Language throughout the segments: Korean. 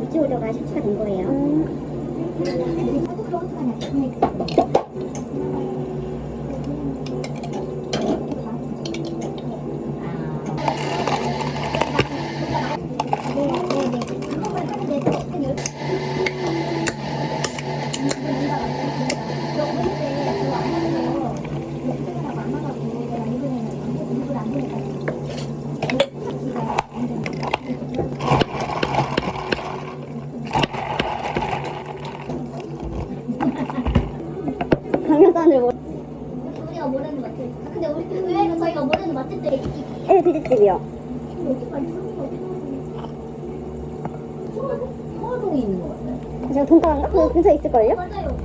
위치 올려가 실시가 된 거예요. 강력산을 뭐? 우리가 모르는 맛집. 근데 우리 의외로 저희가 모르는 맛집들이 있지. 네, 돼지집이요. 청화동에 있는 것 같아요. 제가 돈가스인가? 그 근처에 있을걸요? 맞아요.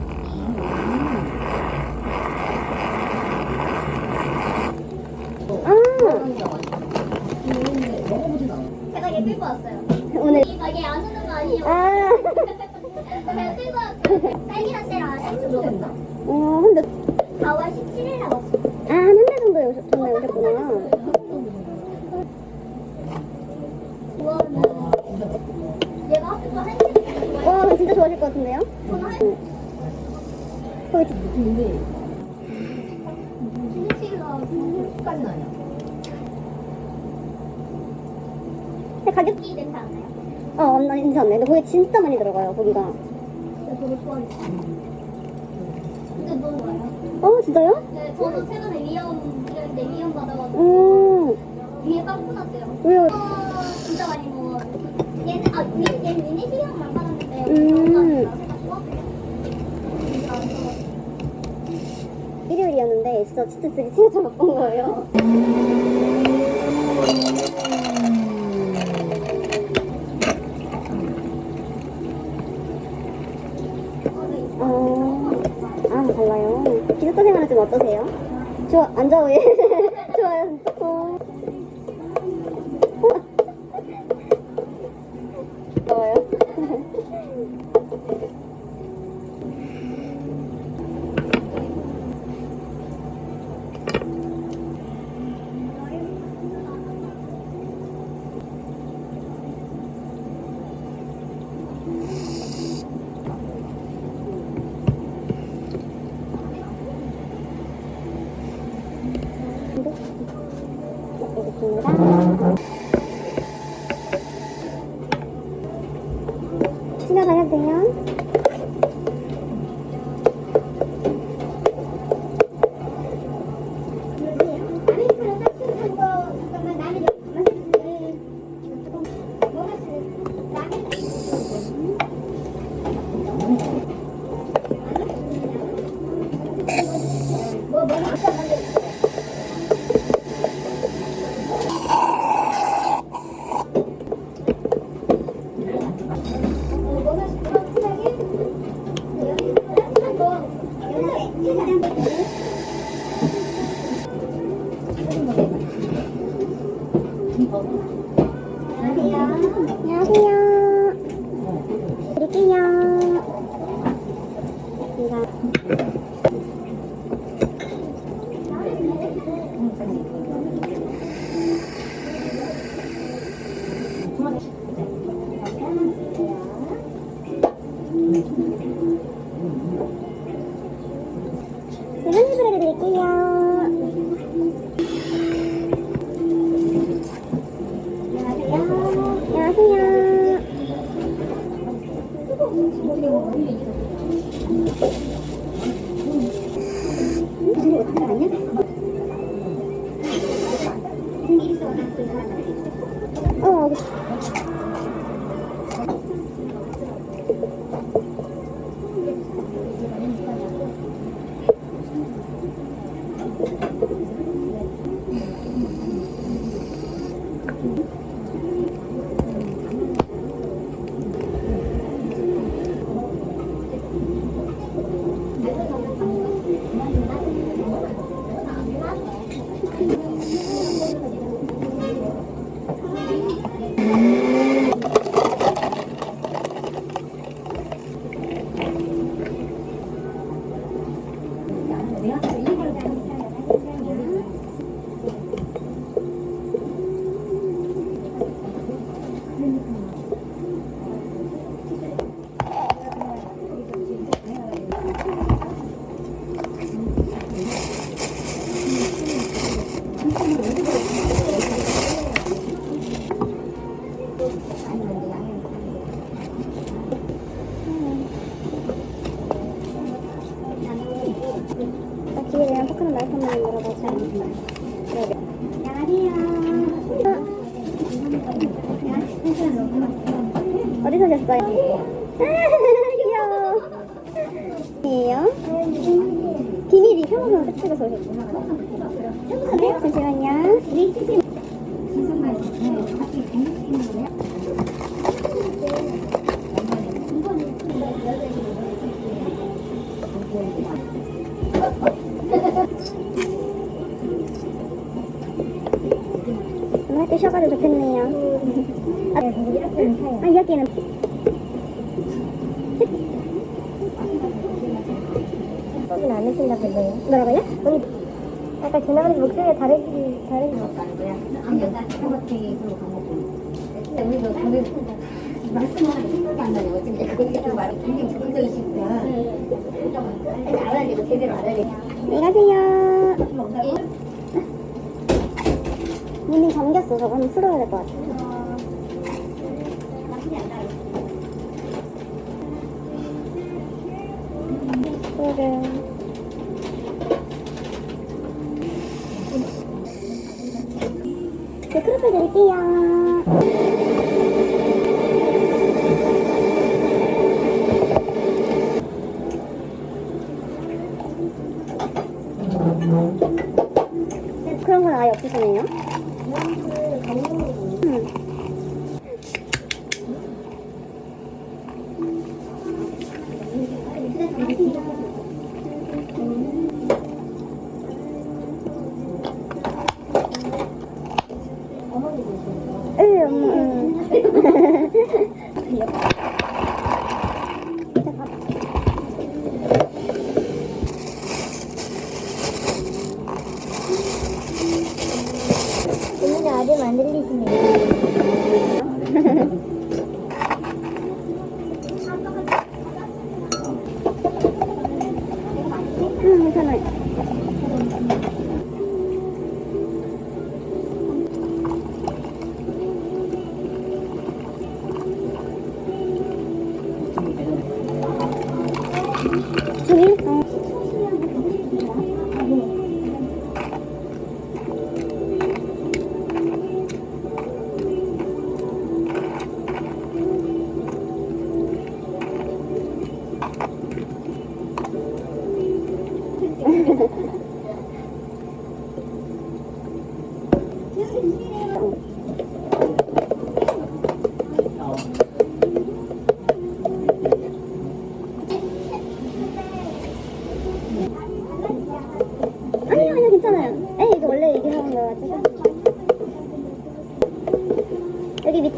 제가 얘 끌고 왔어요. 오늘 얘 안 오는 거 아니에요? 제가 끌고 왔어요. 딸기라떼랑 생수 먹었나? 근데 4월 17일에 왔어요. 한 달 정도에 오셨구나. 그거는 얘가 학교가 1시간 좋아해요. 와, 진짜 좋아하실 것 같은데요? 저는 거기 근데 김치가 까지 나냐? 가격 이 냄새 안 나요? 나 괜찮네. 근데 거기 진짜 많이 들어가요. 거기가. 네, 저도 좋아해요. 근데 너무 좋아요. 진짜요? 네, 저도 최근에 위험 받아가지고 위에 빵꾸 났대요. 왜요? 진짜 많이 먹어. 얘는 미니 시간만 받았는데 일요일이었는데 진짜 되게 진짜 바쁜 거예요. 달라요. 기숙사 생활은 좀 어떠세요? 안 좋아요. 좋아요. 좋아요. 지나가야 돼요. 안녕하세요. 드릴게요. 레몬즙을 드릴게요. 나 기회되면 포크는 말판만 물어보자. 어디서 셨어요? 귀여워. 이에요? 비밀이 평소 끝으로 오셨구나. 네, 잠시만요. 학교 쉬어가지고 좋겠네요. 아, 이야기는 소리는 안 내신다 그래요? 뭐라고요? 우리 아까 전화하는 목소리가 다른 것 같아요. 우리도 오늘 말씀하는 생각이 안 나요. 어떻게 그렇게 말이 굉장히 적극적이시구나. 알아야겠다. 제대로 알아야겠다. 안녕히 가세요. 문이 잠겼어. 저거 한번 풀어야 될 것 같아. 그래. 네, 크로플 드릴게요. 그런 건 아예 없으시네요. 오늘 아직 안 들리시네요. 괜찮아요. 중일? 아니요, 괜찮아요. 에이, 이거 원래 얘기하는 거가지고. 여기 밑.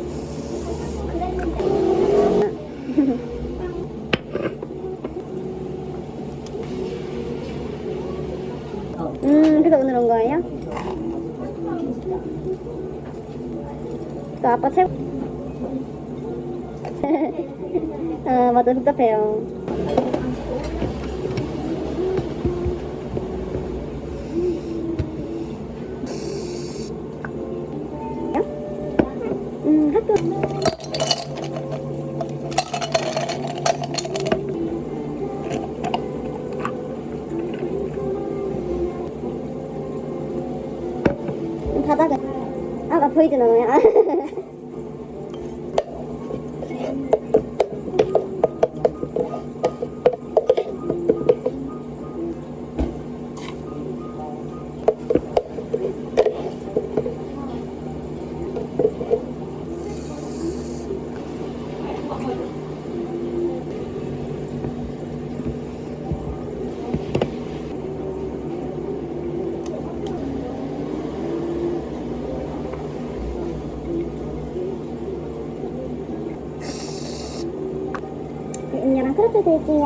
그래서 오늘 온 거예요? 또 아빠 최고. 맞아, 복잡해요. 학교. 바닥은. 아, 나 보이진 않아요. 음료랑 크로플 드릴게요.